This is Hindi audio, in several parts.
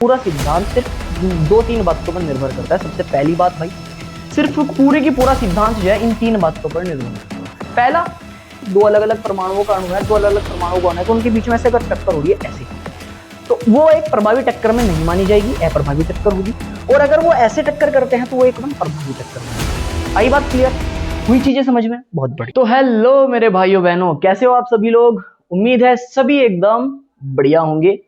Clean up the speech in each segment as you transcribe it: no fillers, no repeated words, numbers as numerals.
पूरा सिद्धांत सिर्फ दो तीन बातों पर निर्भर करता है। सबसे पहली बात भाई, सिर्फ पूरे की पूरा सिद्धांत जो है इन तीन बातों पर निर्भर करता है। पहला, दो अलग अलग परमाणुओं का अणु है, दो अलग अलग परमाणु का अणु है, तो उनके बीच में से अगर टक्कर हो रही है ऐसे, तो वो एक प्रभावी टक्कर में नहीं मानी जाएगी, अप्रभावी टक्कर होगी। और अगर वो ऐसे टक्कर करते हैं तो वो एकदम प्रभावी टक्कर होगी। आई बात क्लियर? हुई चीजें समझ में? बहुत बढ़िया। तो हेलो मेरे भाइयों बहनों, कैसे हो आप सभी लोग? उम्मीद है सभी एकदम बढ़िया होंगे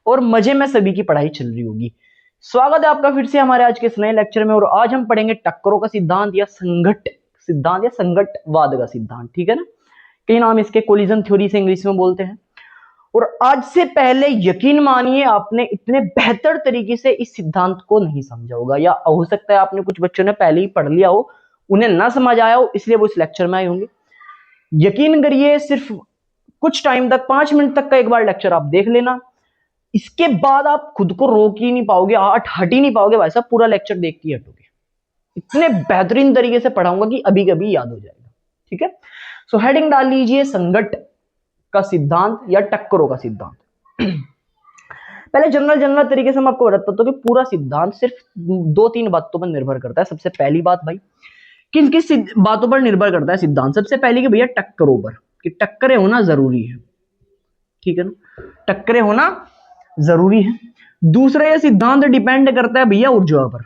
और मजे में सभी की पढ़ाई चल रही होगी। स्वागत है आपका फिर से हमारे आज के इस नए लेक्चर में। और आज हम पढ़ेंगे टक्करों का सिद्धांत या संघट सिद्धांत या संघटवाद का सिद्धांत, ठीक है ना। कई नाम इसके कोलिजन थ्योरी से इंग्लिश में बोलते हैं। और आज से पहले यकीन मानिए आपने इतने बेहतर तरीके से इस सिद्धांत को नहीं समझा होगा, या हो सकता है आपने कुछ बच्चों ने पहले ही पढ़ लिया हो, उन्हें ना समझ आया हो, इसलिए वो इस लेक्चर में आए होंगे। यकीन करिए, सिर्फ कुछ टाइम तक, 5 मिनट तक का एक बार लेक्चर आप देख लेना, इसके बाद आप खुद को रोक ही नहीं पाओगे, हट ही नहीं पाओगे भाई साहब, पूरा लेक्चर देख के हटोगे। इतने बेहतरीन तरीके से पढ़ाऊंगा कि अभी कभी याद हो जाएगा, ठीक है। सो हेडिंग डाल लीजिए, संघट का सिद्धांत या टक्करों का सिद्धांत। पहले जनरल तरीके से मैं आपको बताता हूं कि पूरा सिद्धांत सिर्फ दो तीन बातों पर निर्भर करता है। सबसे पहली बात भाई, किन किस बातों पर निर्भर करता है सिद्धांत? सबसे पहले कि भैया टक्करों पर, कि टक्करें होना जरूरी है, ठीक है ना, टक्करें होना जरूरी है। दूसरा, यह सिद्धांत डिपेंड करता है भैया ऊर्जा पर,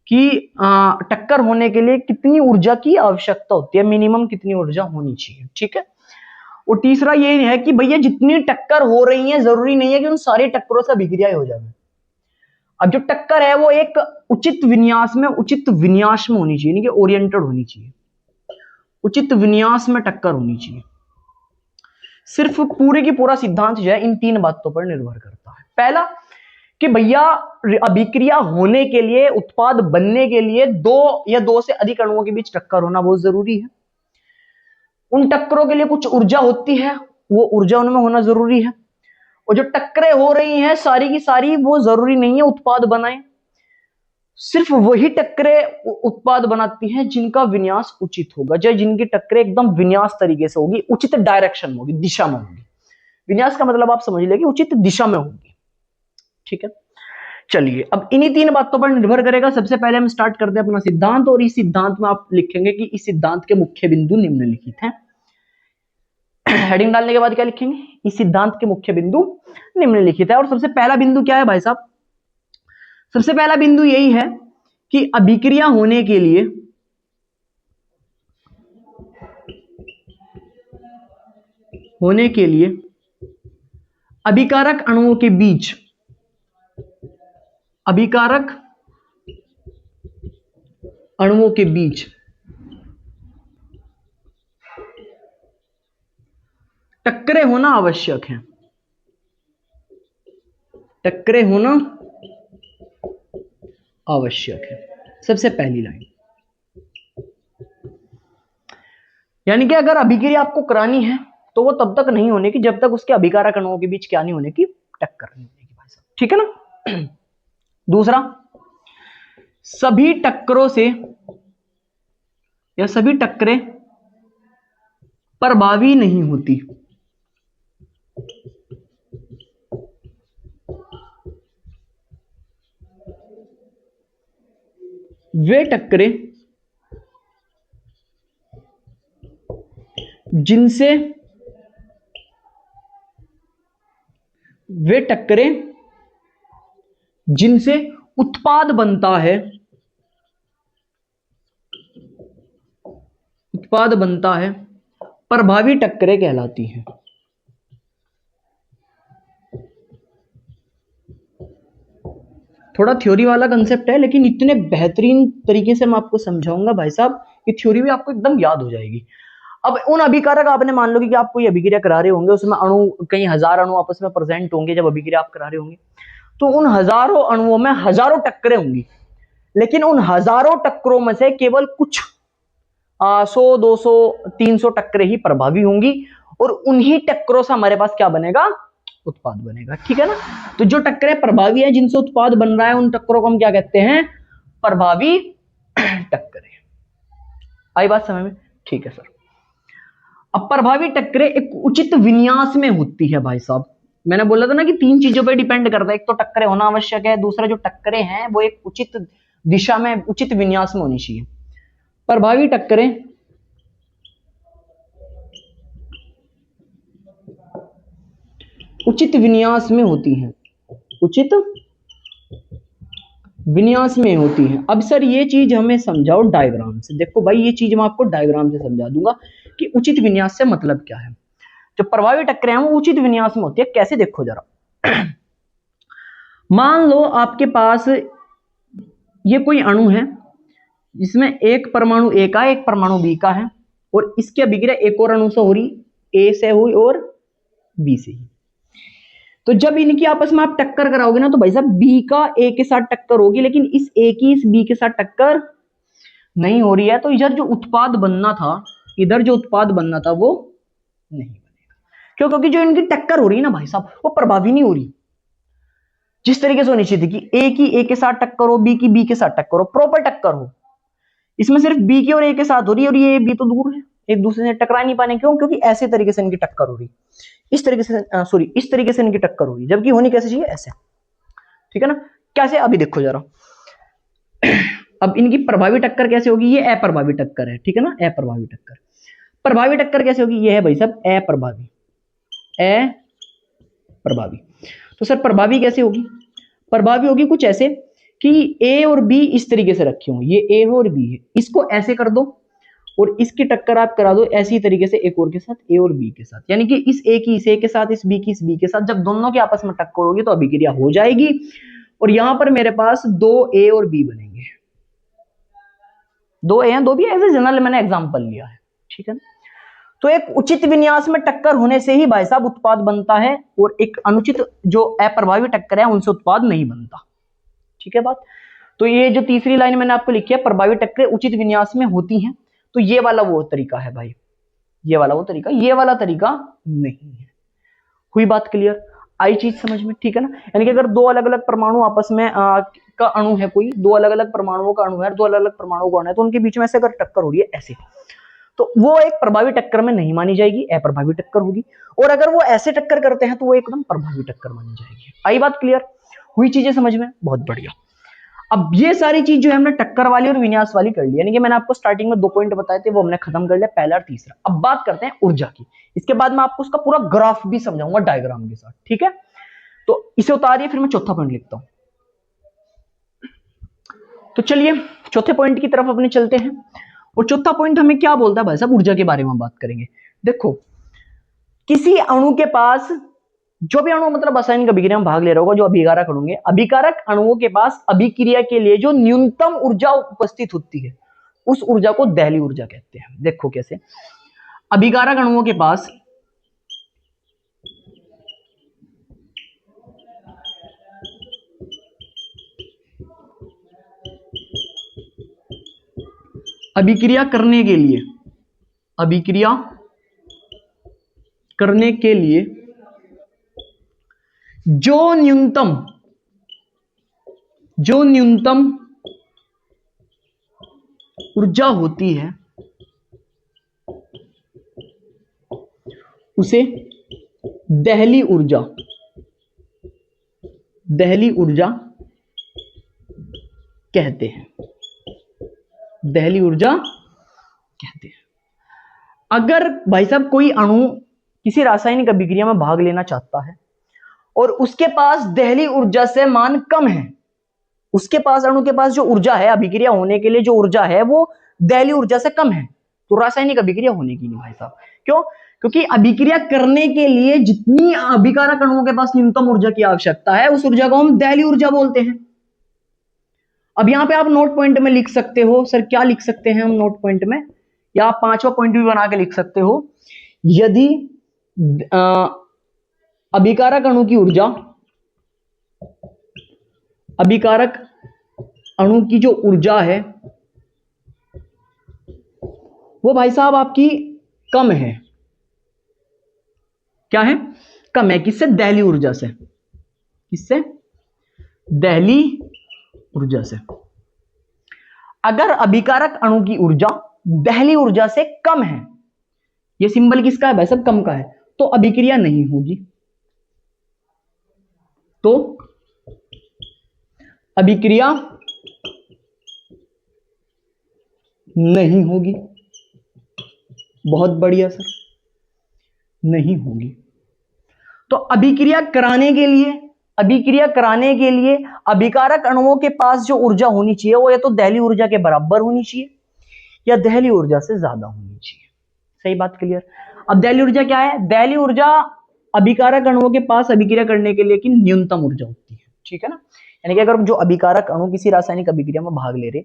कि टक्कर होने के लिए कितनी ऊर्जा की आवश्यकता होती है, मिनिमम कितनी ऊर्जा होनी चाहिए, ठीक है। और तीसरा ये है कि भैया जितनी टक्कर हो रही है जरूरी नहीं है कि उन सारी टक्करों से अभिक्रिया हो जाए। अब जो टक्कर है वो एक उचित विन्यास में होनी चाहिए, नहीं कि ओरिएंटेड होनी चाहिए, उचित विन्यास में टक्कर होनी चाहिए। सिर्फ पूरे की पूरा सिद्धांत जो है इन तीन बातों पर निर्भर करता है। पहला कि भैया अभिक्रिया होने के लिए, उत्पाद बनने के लिए दो या दो से अधिक अणुओं के बीच टक्कर होना बहुत जरूरी है। उन टक्करों के लिए कुछ ऊर्जा होती है, वो ऊर्जा उनमें होना जरूरी है। और जो टक्करें हो रही हैं सारी की सारी, वो जरूरी नहीं है उत्पाद बनाए, सिर्फ वही टक्करें उत्पाद बनाती हैं जिनका विन्यास उचित होगा, चाहे जिनकी टक्करें एकदम विन्यास तरीके से होगी, उचित डायरेक्शन में होगी, दिशा में होगी। विन्यास का मतलब आप समझ लेंगे, उचित दिशा में होगी, ठीक है। चलिए, अब इन्हीं तीन बातों पर निर्भर करेगा। सबसे पहले हम स्टार्ट करते हैं अपना सिद्धांत, और इस सिद्धांत में आप लिखेंगे कि इस सिद्धांत के मुख्य बिंदु निम्नलिखित हैं। हेडिंग डालने के बाद क्या लिखेंगे? इस सिद्धांत के मुख्य बिंदु निम्नलिखित है। और सबसे पहला बिंदु क्या है भाई साहब? सबसे पहला बिंदु यही है कि अभिक्रिया होने के लिए अभिकारक अणुओं के बीच टक्करें होना आवश्यक है। टक्करें होना आवश्यक है, सबसे पहली लाइन। यानी कि अगर अभिक्रिया आपको करानी है तो वो तब तक नहीं होने की जब तक उसके अभिकारक अणुओं के बीच क्या नहीं होने की, टक्कर नहीं होने की भाई साहब, ठीक है ना। दूसरा, सभी टक्करों से या सभी टक्करें प्रभावी नहीं होती। वे टक्करें जिनसे उत्पाद बनता है प्रभावी टक्करें कहलाती हैं। थोड़ा थ्योरी वाला कंसेप्ट है, लेकिन इतने बेहतरीन तरीके से मैं आपको समझाऊंगा भाई साहब कि थ्योरी भी आपको एकदम याद हो जाएगी। अब उन अभिकारक, आपने मान लो कि आप कोई अभिक्रिया करा रहे होंगे, उसमें अणु कई हजार अणु आपस में प्रेजेंट होंगे जब अभिक्रिया आप करा रहे होंगे, तो उन हजारों अणुओं में हजारों टक्करें होंगी, लेकिन उन हजारों टक्करों में से केवल कुछ 100, 200, 300 टक्करें ही प्रभावी होंगी, और उन्हीं टक्करों से हमारे पास क्या बनेगा? उत्पाद बनेगा, ठीक है ना। तो जो टक्करें प्रभावी है, जिनसे उत्पाद बन रहा है, उन टक्करों को हम क्या कहते हैं? प्रभावी टक्करें। आई बात समझ में? ठीक है सर। अब प्रभावी टक्करें एक उचित विन्यास में होती है भाई साहब, मैंने बोला था ना कि तीन चीजों पे डिपेंड करता है, एक तो टक्करें होना आवश्यक है, दूसरा जो टक्करें हैं वो एक उचित दिशा में उचित विन्यास में होनी चाहिए। प्रभावी टक्करें उचित विन्यास में होती हैं, उचित विन्यास में होती है। अब सर ये चीज हमें समझाओ डायग्राम से। देखो भाई ये चीज मैं आपको डायग्राम से समझा दूंगा कि उचित विन्यास से मतलब क्या है। जो प्रभावी टक्करें हैं वो उचित विन्यास में होती है। कैसे, देखो जरा। मान लो आपके पास ये कोई अणु है जिसमें एक परमाणु ए का है, एक परमाणु बी का है, और इसकी अभिक्रिया एक और अणु से हो रही, ए से हुई और बी से ही। तो जब इनकी आपस में आप टक्कर कराओगे ना तो भाई साहब बी का ए के साथ टक्कर होगी, लेकिन इस ए की इस बी के साथ टक्कर नहीं हो रही है। तो इधर जो उत्पाद बनना था, इधर जो उत्पाद बनना था वो नहीं बनेगा। क्यों? क्योंकि जो इनकी टक्कर हो रही है ना भाई साहब वो प्रभावी नहीं हो रही जिस तरीके से होनी चाहिए थी कि ए की ए के साथ टक्कर हो, बी की बी के साथ टक्कर हो, प्रॉपर टक्कर हो। इसमें सिर्फ बी की और ए के साथ हो रही है, और ये बी तो दूर है, एक दूसरे से टकरा नहीं पाने। क्यों? क्योंकि ऐसे तरीके से इनकी टक्कर हो रही, इस तरीके से सॉरी इस तरीके से इनकी टक्कर हो रही, जबकि होनी कैसे चाहिए, ऐसे। ठीक है ना? कैसे, अभी देखो जरा। अब इनकी प्रभावी टक्कर कैसे होगी, ये अप्रभावी टक्कर है, ठीक है ना, अप्रभावी टक्कर। प्रभावी टक्कर कैसे होगी, ये है भाई साहब अप्रभावी, अप्रभावी। तो सर प्रभावी कैसे होगी? प्रभावी होगी कुछ ऐसे कि ए और बी इस तरीके से रखे हों, ये ए और बी है, इसको ऐसे कर दो और इसकी टक्कर आप करा दो ऐसी तरीके से एक और के साथ, ए और बी के साथ, यानी कि इस ए की इस ए के साथ, इस बी की इस बी के साथ। जब दोनों के आपस में टक्कर होगी तो अभिक्रिया हो जाएगी, और यहां पर मेरे पास दो ए और बी बनेंगे, दो ए दो बी, ऐसे जनरल मैंने एग्जांपल लिया है, ठीक है ना। तो एक उचित विन्यास में टक्कर होने से ही भाई साहब उत्पाद बनता है, और एक अनुचित जो अप्रभावी टक्कर है उनसे उत्पाद नहीं बनता। ठीक है बात। तो ये जो तीसरी लाइन मैंने आपको लिखी है, प्रभावी टक्करें उचित विन्यास में होती हैं, तो ये वाला वो तरीका है भाई, ये वाला वो तरीका, ये वाला तरीका नहीं है। हुई बात क्लियर? आई चीज समझ में? ठीक है ना। यानी कि अगर दो अलग अलग परमाणु आपस में का अणु है, कोई दो अलग अलग परमाणुओं का अणु है, दो अलग अलग परमाणु का अणु है, तो उनके बीच में से अगर टक्कर हो रही है ऐसे, तो वो एक प्रभावी टक्कर में नहीं मानी जाएगी, अप्रभावी टक्कर होगी। और अगर वो ऐसे टक्कर करते हैं तो वो एकदम प्रभावी टक्कर मानी जाएगी। आई बात क्लियर? हुई चीजें समझ में? बहुत बढ़िया। अब ये सारी चीज जो है हमने टक्कर वाली और विन्यास वाली कर ली, यानी कि मैंने आपको स्टार्टिंग में 2 पॉइंट बताए थे वो हमने खत्म कर लिया, पहला और तीसरा। अब बात करते हैं ऊर्जा की। इसके बाद मैं आपको उसका पूरा ग्राफ भी समझाऊंगा डायग्राम के साथ, ठीक है। तो इसे उतारिए, फिर मैं चौथा पॉइंट लिखता हूं। तो चलिए चौथे पॉइंट की तरफ अपने चलते हैं। और चौथा पॉइंट हमें क्या बोलता है भाई साहब, ऊर्जा के बारे में बात करेंगे। देखो किसी अणु के पास, जो भी अणु मतलब रासायनिक अभिक्रिया में भाग ले रहा होगा, जो अभिकारक अणु है, अभिकारक अणुओं के पास अभिक्रिया के लिए जो न्यूनतम ऊर्जा उपस्थित होती है उस ऊर्जा को दहली ऊर्जा कहते हैं। देखो कैसे, अभिकारक अणुओं के पास अभिक्रिया करने के लिए, अभिक्रिया करने के लिए जो न्यूनतम ऊर्जा होती है उसे दहली ऊर्जा कहते हैं, दहली ऊर्जा कहते हैं। अगर भाई साहब कोई अणु किसी रासायनिक अभिक्रिया में भाग लेना चाहता है और उसके पास दहली ऊर्जा से मान कम है, उसके पास, अणु के पास जो ऊर्जा है अभिक्रिया होने के लिए, जो ऊर्जा है वो दहली ऊर्जा से कम है, तो रासायनिक अभिक्रिया होने की नहीं भाई साहब। क्यों? क्योंकि अभिक्रिया करने के लिए जितनी अभिकारक अणुओं के पास न्यूनतम ऊर्जा की आवश्यकता है उस ऊर्जा को हम दहली ऊर्जा बोलते हैं। अब यहां पे आप नोट पॉइंट में लिख सकते हो, सर क्या लिख सकते हैं हम नोट पॉइंट में, या आप 5वां पॉइंट भी बना के लिख सकते हो। यदि अभिकारक अणु की ऊर्जा, अभिकारक अणु की जो ऊर्जा है वो भाई साहब आपकी कम है, क्या है? कम है। किससे? दहली ऊर्जा से। किससे? दहली ऊर्जा से। अगर अभिकारक अणु की ऊर्जा दहली ऊर्जा से कम है, यह सिंबल किसका है भाई साहब? कम का है, तो अभिक्रिया नहीं होगी। तो अभिक्रिया नहीं होगी। बहुत बढ़िया सर, नहीं होगी। तो अभिक्रिया कराने के लिए अभिकारक अणुओं के पास जो ऊर्जा होनी चाहिए वो या तो दहली ऊर्जा के बराबर होनी चाहिए या दहली ऊर्जा से ज्यादा होनी चाहिए। सही बात, क्लियर। अब दहली ऊर्जा क्या है? दहली ऊर्जा अभिकारक अणुओं के पास अभिक्रिया करने के लिए की न्यूनतम ऊर्जा होती है, ठीक है ना। यानी कि अगर जो अभिकारक अणु किसी रासायनिक अभिक्रिया में भाग ले रहे,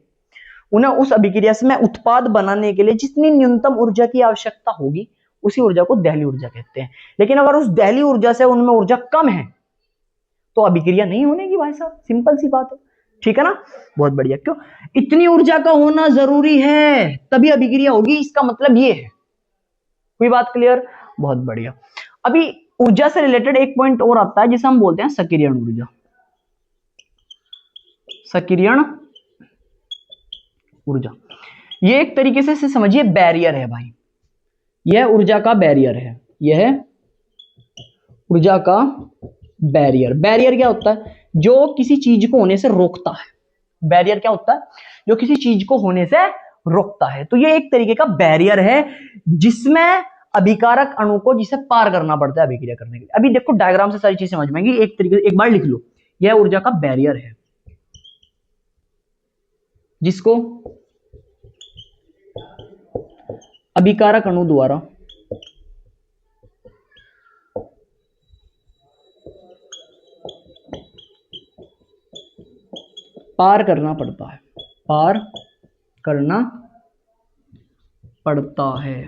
उन्हें उस अभिक्रिया से उत्पाद बनाने के लिए जितनी न्यूनतम ऊर्जा की आवश्यकता होगी उसी ऊर्जा को दहली ऊर्जा कहते हैं। लेकिन अगर उस दहली ऊर्जा से उनमें ऊर्जा कम है तो अभिक्रिया नहीं होने की, भाई साहब, सिंपल सी बात है, ठीक है ना। बहुत बढ़िया। क्यों? इतनी ऊर्जा का होना जरूरी है तभी अभिक्रिया होगी, इसका मतलब ये है। कोई बात क्लियर? बहुत बढ़िया। अभी ऊर्जा से रिलेटेड एक पॉइंट और आता है जिसे हम बोलते हैं सक्रियण ऊर्जा। सक्रियण ऊर्जा ये एक तरीके से समझिए बैरियर है भाई, यह ऊर्जा का बैरियर है, यह ऊर्जा का बैरियर। बैरियर क्या होता है? जो किसी चीज को होने से रोकता है। बैरियर क्या होता है? जो किसी चीज को होने से रोकता है। तो ये एक तरीके का बैरियर है जिसमें अभिकारक अणु को जिसे पार करना पड़ता है अभिक्रिया करने के लिए। अभी देखो डायग्राम से सारी चीज समझ में आएगी। एक तरीके से एक बार लिख लो, यह ऊर्जा का बैरियर है जिसको अभिकारक अणु द्वारा पार करना पड़ता है, पार करना पड़ता है।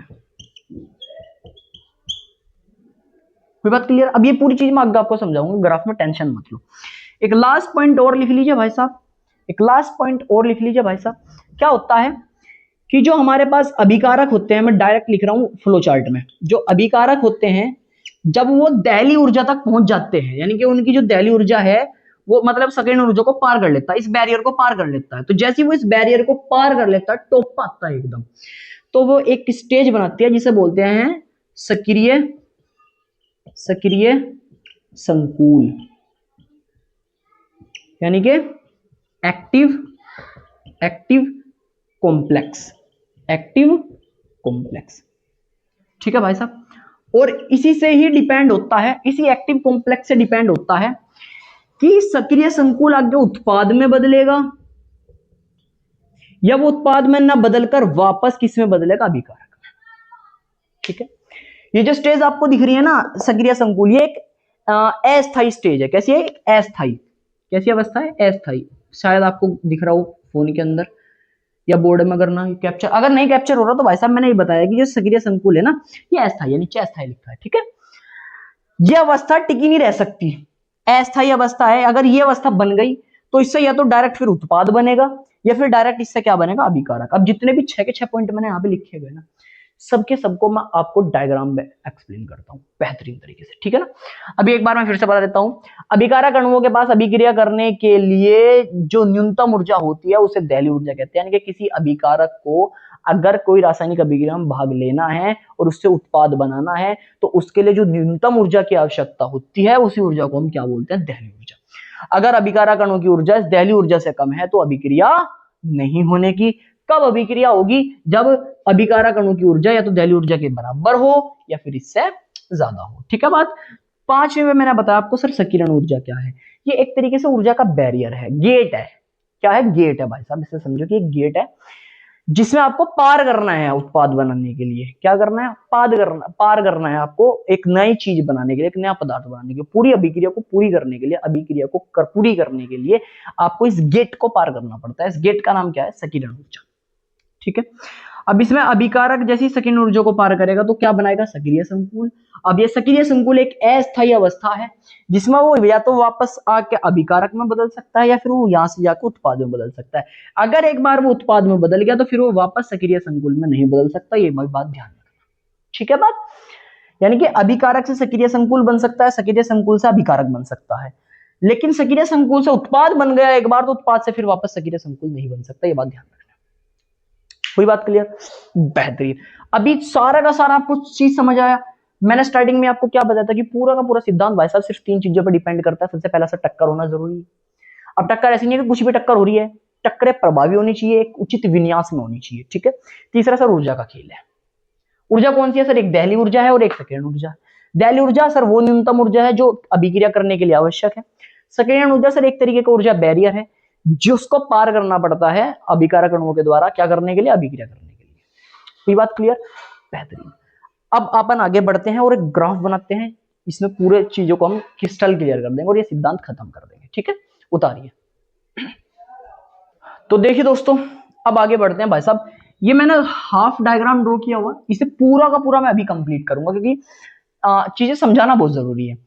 कोई बात क्लियर? अब ये पूरी चीज मैं आगे आपको समझाऊंगा, ग्राफ में टेंशन मत लो। एक लास्ट पॉइंट और लिख लीजिए भाई साहब, एक लास्ट पॉइंट और लिख लीजिए भाई साहब। क्या होता है कि जो हमारे पास अभिकारक होते हैं, मैं डायरेक्ट लिख रहा हूं फ्लो चार्ट में, जो अभिकारक होते हैं जब वो दहली ऊर्जा तक पहुंच जाते हैं, यानी कि उनकी जो दहली ऊर्जा है वो मतलब सक्रियण ऊर्जा को पार कर लेता है, इस बैरियर को पार कर लेता है। तो जैसे ही वो इस बैरियर को पार कर लेता है, टॉप पर आता है एकदम, तो वो एक स्टेज बनाती है जिसे बोलते हैं सक्रिय संकुल, यानी कि एक्टिव कॉम्प्लेक्स, ठीक है भाई साहब। और इसी से ही डिपेंड होता है, इसी एक्टिव कॉम्प्लेक्स से डिपेंड होता है कि सक्रिय संकुल आगे उत्पाद में बदलेगा या वो उत्पाद में ना बदलकर वापस किस में बदलेगा? अभिकारक में, ठीक है। ये जो स्टेज आपको दिख रही है ना सक्रिय संकुल, ये एक अस्थायी स्टेज है। कैसी है? एक अस्थायी। कैसी अवस्था है? अस्थायी। शायद आपको दिख रहा हो फोन के अंदर या बोर्ड में, अगर ना कैप्चर, अगर नहीं कैप्चर हो रहा तो भाई साहब मैंने ये बताया कि जो सक्रिय संकुल है ना ये अस्थायी है, नीचे अस्थायी लिखा है, ठीक है। ये अवस्था टिकी नहीं रह सकती, अस्थायी अवस्था है। अगर ये अवस्था बन गई तो इससे या तो डायरेक्ट फिर उत्पाद बनेगा या फिर डायरेक्ट इससे क्या बनेगा? अभिकारक। अब जितने भी 6 के 6 पॉइंट मैंने यहाँ पे लिखे हुए ना, सबके सबको मैं आपको डायग्राम में एक्सप्लेन करता हूँ बेहतरीन तरीके से, ठीक है ना। अभी एक बार मैं फिर से बता देता हूँ। अभिकारक अणुओं के पास अभिक्रिया करने के लिए जो न्यूनतम ऊर्जा होती है उसे दहली ऊर्जा कहते हैं। यानी कि किसी अभिकारक को अगर कोई रासायनिक अभिक्रिया में भाग लेना है और उससे उत्पाद बनाना है तो उसके लिए जो न्यूनतम ऊर्जा की आवश्यकता होती है उसी ऊर्जा को हम क्या बोलते हैं? दहली ऊर्जा। अगर अभिकारक अणु की ऊर्जा इस दहली ऊर्जा से कम है तो अभिक्रिया नहीं होने की। कब अभिक्रिया होगी? जब अभिकारक अणु की ऊर्जा या तो दहली ऊर्जा के बराबर हो या फिर इससे ज्यादा हो, ठीक है बात। 5वें में मैंने बताया आपको सर सक्रियण ऊर्जा क्या है। ये एक तरीके से ऊर्जा का बैरियर है, गेट है। क्या है? गेट है भाई साहब, इससे समझो कि एक गेट है जिसमें आपको पार करना है उत्पाद बनाने के लिए। क्या करना है? पार करना है आपको एक नई चीज बनाने के लिए, एक नया पदार्थ बनाने के लिए, पूरी अभिक्रिया को पूरी करने के लिए, अभिक्रिया को पूरी करने के लिए आपको इस गेट को पार करना पड़ता है। इस गेट का नाम क्या है? सक्रियण ऊर्जा, ठीक है। अब इसमें अभिकारक जैसी सक्रियण ऊर्जा को पार करेगा तो क्या बनाएगा? सक्रिय संकुल। अब ये सक्रिय संकुल एक अस्थायी अवस्था है जिसमें वो या तो वापस आके अभिकारक में बदल सकता है या फिर वो यहां से जाकर उत्पाद में बदल सकता है। अगर एक बार वो उत्पाद में बदल गया तो फिर वो वापस सक्रिय संकुल में नहीं बदल सकता। ये बात ध्यान रखना, ठीक है बात। यानी कि अभिकारक से सक्रिय संकुल बन सकता है, सक्रिय संकुल से अभिकारक बन सकता है, लेकिन सक्रिय संकुल से उत्पाद बन गया एक बार तो उत्पाद से फिर वापस सक्रिय संकुल नहीं बन सकता। ये बात ध्यान रखना। कोई बात क्लियर? बेहतरीन। अभी सारा का सारा आपको चीज समझ आया? मैंने स्टार्टिंग में आपको क्या बताया था कि पूरा का पूरा सिद्धांत भाई साहब सिर्फ 3 चीजों पर डिपेंड करता है। सबसे पहला सर टक्कर होना जरूरी है। अब टक्कर ऐसी नहीं है कि कुछ भी टक्कर हो रही है, टक्करें प्रभावी होनी चाहिए, एक उचित विन्यास में होनी चाहिए, ठीक है। तीसरा सर ऊर्जा का खेल है। ऊर्जा कौन सी है सर? एक दहली ऊर्जा है और एक सक्रियण ऊर्जा। दहली ऊर्जा सर वो न्यूनतम ऊर्जा है जो अभिक्रिया करने के लिए आवश्यक है। सक्रियण ऊर्जा सर एक तरीके का ऊर्जा बैरियर है जिसको पार करना पड़ता है अभिकारक अणुओं के द्वारा, क्या करने के लिए? अभिक्रिया करने के लिए। ये बात क्लियर? बेहतरीन। अब अपन आगे बढ़ते हैं और एक ग्राफ बनाते हैं, इसमें पूरे चीजों को हम क्रिस्टल क्लियर कर देंगे और ये सिद्धांत खत्म कर देंगे, ठीक है। उतारिए। तो देखिए दोस्तों, अब आगे बढ़ते हैं भाई साहब। ये मैंने हाफ डायग्राम ड्रॉ किया हुआ, इसे पूरा का पूरा मैं अभी कंप्लीट करूंगा क्योंकि चीजें समझाना बहुत जरूरी है।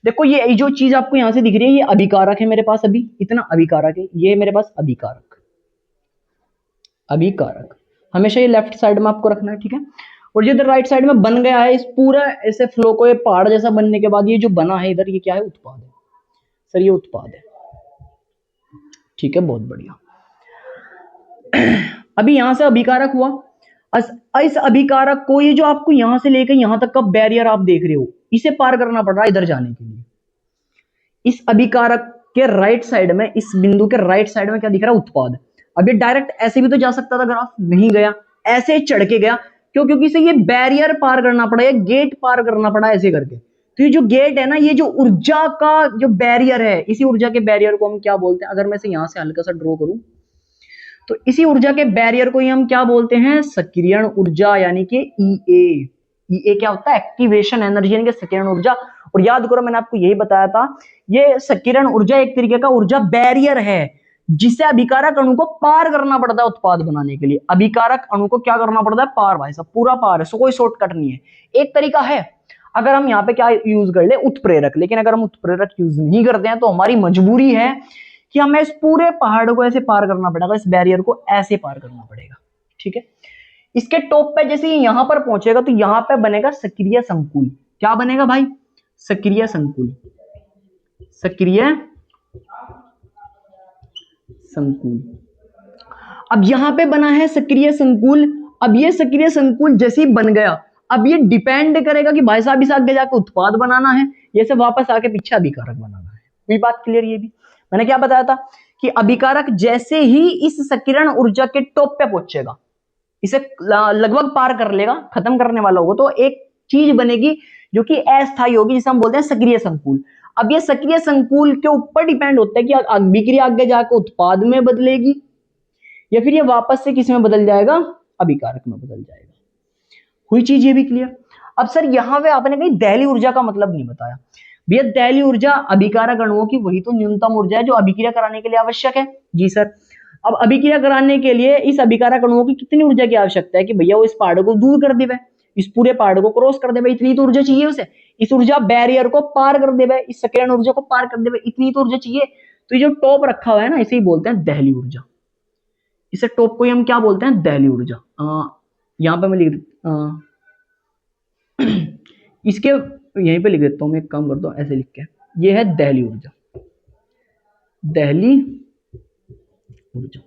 देखो ये जो चीज आपको यहां से दिख रही है ये अभिकारक है मेरे पास, अभी इतना अभिकारक है, ये मेरे पास अभिकारक। अभिकारक हमेशा ये लेफ्ट साइड में आपको रखना है, ठीक है। और ये इधर राइट साइड में बन गया है, इस पूरा ऐसे फ्लो को ये पहाड़ जैसा बनने के बाद ये जो बना है इधर, ये क्या है? उत्पाद है सर, ये उत्पाद है, ठीक है। बहुत बढ़िया। अभी यहां से अभिकारक हुआ, इस अभिकारक को, ये जो आपको यहां से लेकर यहां तक का बैरियर आप देख रहे हो, इसे पार करना पड़ रहा है इधर जाने के लिए। इस अभिकारक के राइट साइड में, इस बिंदु के राइट साइड में क्या दिख रहा है? उत्पाद। अब ये डायरेक्ट ऐसे भी तो जा सकता था ग्राफ, नहीं गया, ऐसे चढ़ के गया। क्यों? क्योंकि इसे ये बैरियर पार करना पड़ा, ये गेट पार करना पड़ा ऐसे करके। तो ये जो गेट है ना, ये जो ऊर्जा का जो बैरियर है, इसी ऊर्जा के बैरियर को हम क्या बोलते हैं? अगर मैं इसे यहां से हल्का सा ड्रॉ करूं तो इसी ऊर्जा के बैरियर को ही हम क्या बोलते हैं? सक्रियण ऊर्जा, यानी कि ईए। ईए क्या होता है? एक्टिवेशन एनर्जी, यानी कि सक्रियण ऊर्जा। और याद करो मैंने आपको यही बताया था, ये सक्रियण ऊर्जा एक तरीके का ऊर्जा बैरियर है जिसे अभिकारक अणु को पार करना पड़ता है उत्पाद बनाने के लिए। अभिकारक अणु को क्या करना पड़ता है? पार, भाई साहब पूरा पार है, सो कोई शॉर्टकट नहीं है। एक तरीका है, अगर हम यहाँ पे क्या यूज कर ले? उत्प्रेरक। लेकिन अगर हम उत्प्रेरक यूज नहीं करते हैं तो हमारी मजबूरी है कि हमें इस पूरे पहाड़ को ऐसे पार करना पड़ेगा, इस बैरियर को ऐसे पार करना पड़ेगा, ठीक है। इसके टॉप पे जैसे यहां पर पहुंचेगा तो यहां पे बनेगा सक्रिय संकुल। क्या बनेगा भाई? सक्रिय संकुल। सक्रिय संकुल। अब यहां पे बना है सक्रिय संकुल। अब ये सक्रिय संकुल जैसे ही बन गया, अब ये डिपेंड करेगा कि भाई साहब इस आगे जाके उत्पाद बनाना है, ये सब वापस आके पीछे अभिकारक बनाना है। कोई बात क्लियर? ये भी मैंने क्या बताया था कि अभिकारक जैसे ही इस सक्रियण ऊर्जा के टॉप पे पहुंचेगा, इसे लगभग पार कर लेगा, खत्म करने वाला होगा, तो एक चीज बनेगी जो कि अस्थायी होगी, जिसे हम बोलते हैं सक्रिय संकुल। अब ये सक्रिय संकुल के ऊपर डिपेंड होता है कि अभिक्रिया आगे जाकर उत्पाद में बदलेगी या फिर ये वापस से किस में बदल जाएगा? अभिकारक में बदल जाएगा। हुई चीज ये भी क्लियर? अब सर यहां पे आपने कहीं दहली ऊर्जा का मतलब नहीं बताया। भैया दहली ऊर्जा अभिकारक अणुओं की वही तो न्यूनतम ऊर्जा है जो अभिक्रिया कराने के लिए आवश्यक है। जी सर। अब अभिक्रिया कराने के लिए इस अभिकारक अणुओं की कितनी ऊर्जा की आवश्यकता है कि भैया वो इस पहाड़ को दूर कर देवे, इस पूरे पहाड़ को क्रॉस कर देवे, इतनी तो ऊर्जा चाहिए उसे। इस ऊर्जा बैरियर को पार कर देवे, इस सक्रियण ऊर्जा को पार कर देवे, इतनी तो ऊर्जा चाहिए। तो ये जो टॉप रखा हुआ है ना, इसे ही बोलते हैं दहली ऊर्जा। इसे टॉप को ही हम क्या बोलते हैं? दहली ऊर्जा। यहां पे मैं लिख इसके यहीं पे लिख देता हूं मैं, एक काम करता हूं ऐसे लिख के, ये है दहली ऊर्जा। दहली ऊर्जा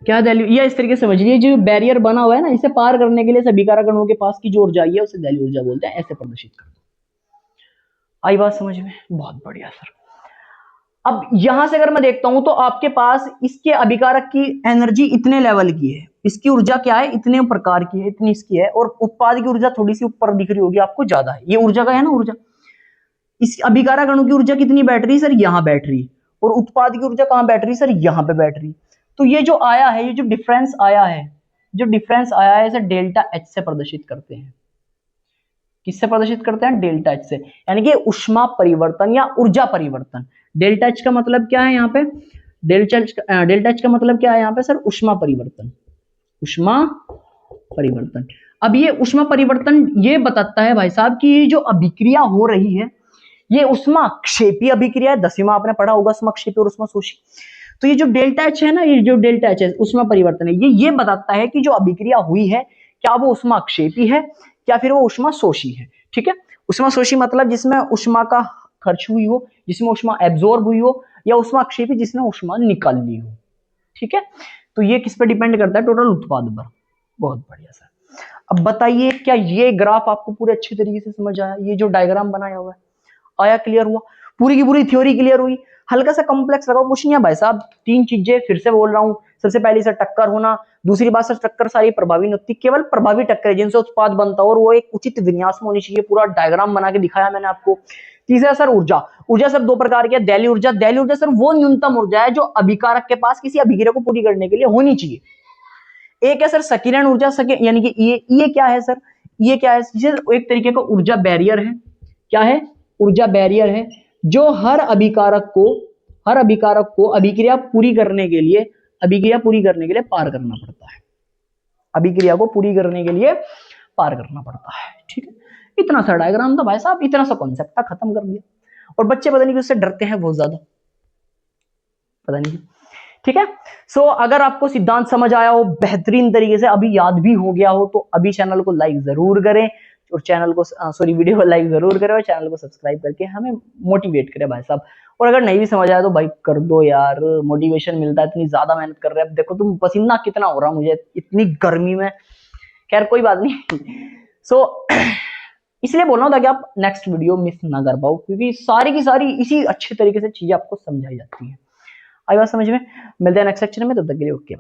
क्या? दहली, या इस तरीके से समझ लीजिए, जो बैरियर बना हुआ है ना, इसे पार करने के लिए अभिकारक अणुओं के पास की जो ऊर्जा आई है उसे दहली ऊर्जा बोलते हैं। ऐसे प्रदर्शित कर दो। आई बात समझ में? बहुत बढ़िया सर। अब यहां से अगर मैं देखता हूं तो आपके पास इसके अभिकारक की एनर्जी इतने लेवल की है, इसकी ऊर्जा क्या है? इतने प्रकार की है, इतनी इसकी है, और उत्पाद की ऊर्जा थोड़ी सी ऊपर दिख रही होगी आपको, ज्यादा है। ये ऊर्जा का है ना ऊर्जा। इस अभिकारक अणु की ऊर्जा कितनी बैठ रही सर? यहां बैठ रही। और उत्पाद की ऊर्जा कहां बैठ रही सर? यहां पे बैठ रही। तो ये जो आया है, ये जो डिफरेंस आया है, जो डिफरेंस आया है, इसे डेल्टा एच से प्रदर्शित करते हैं। किससे प्रदर्शित करते हैं? डेल्टा एच से, यानी कि ऊष्मा परिवर्तन या ऊर्जा परिवर्तन। डेल्टा एच का मतलब क्या है यहाँ पे? डेल्टा एच का मतलब क्या है यहाँ पे सर? ऊष्मा परिवर्तन। ऊष्मा परिवर्तन। अब ये ऊष्मा परिवर्तन ये बताता है भाई साहब कि ये जो अभिक्रिया हो रही है ये ऊष्माक्षेपी अभिक्रिया है। 10वीं में आपने पढ़ा होगा ऊष्माक्षेपी और ऊष्माशोषी। तो ये जो डेल्टा एच है ना, ये जो डेल्टा एच है ऊष्मा परिवर्तन है, ये बताता है कि जो अभिक्रिया हुई है क्या वो ऊष्माक्षेपी है या फिर वो ऊष्माशोषी है, ठीक है। ऊष्माशोषी मतलब जिसमें ऊष्मा का खर्च हुई हो, जिसमें ऊष्मा एब्जॉर्ब हुई हो, या ऊष्माक्षेपी जिसमें ऊष्मा निकल ली हो, ठीक है। तो ये किस पे डिपेंड करता है? टोटल उत्पाद पर। बहुत बढ़िया सर। अब बताइए क्या ये ग्राफ आपको पूरे अच्छे तरीके से समझ आया? ये जो डायग्राम बनाया हुआ है आया, क्लियर हुआ? पूरी की पूरी थ्योरी क्लियर हुई? हल्का सा कॉम्प्लेक्स लगाओ, कुछ नहीं है भाई साहब। तीन चीजें फिर से बोल रहा हूँ। सबसे पहली सर टक्कर होना, दूसरी बात सर टक्कर सारी प्रभावी नहीं होती, केवल प्रभावी टक्कर है जिनसे उत्पाद बनता है और वो एक उचित विन्यास में होनी चाहिए। पूरा डायग्राम बना के दिखाया मैंने आपको। तीसरा सर ऊर्जा। ऊर्जा सर दो प्रकार की है, दैलीय ऊर्जा। दैलीय ऊर्जा सर वो न्यूनतम ऊर्जा है जो अभिकारक के पास किसी अभिक्रिया को पूरी करने के लिए होनी चाहिए। एक है सर संकीर्ण ऊर्जा, यानी कि ये क्या है सर? ये क्या है? एक तरीके का ऊर्जा बैरियर है। क्या है? ऊर्जा बैरियर है जो हर अभिकारक को अभिक्रिया पूरी करने के लिए पार करना पड़ता है। अभिक्रिया को पूरी करने के लिए पार करना पड़ता है। ठीक है, इतना सा डायग्राम था भाई साहब, इतना सा कॉन्सेप्ट था, खत्म कर दिया। और बच्चे पता नहीं उससे डरते हैं बहुत ज्यादा, पता नहीं। ठीक है, सो अगर आपको सिद्धांत समझ आया हो बेहतरीन तरीके से, अभी याद भी हो गया हो, तो अभी चैनल को लाइक जरूर करें और चैनल को वीडियो को लाइक जरूर करें और चैनल को सब्सक्राइब करके हमें मोटिवेट करें भाई साहब। और अगर नहीं भी समझ आया तो भाई कर दो यार, मोटिवेशन मिलता है। इतनी ज्यादा मेहनत कर रहे हैं, अब देखो तुम पसीना कितना हो रहा मुझे इतनी गर्मी में। खैर कोई बात नहीं। सो इसलिए बोल रहा हूँ ताकि आप नेक्स्ट वीडियो मिस ना कर पाओ, क्योंकि सारी की सारी इसी अच्छे तरीके से चीजें आपको समझाई जाती है। आई बात समझ में? मिलते हैं नेक्स्ट सेक्शन में, तब तक के लिए ओके।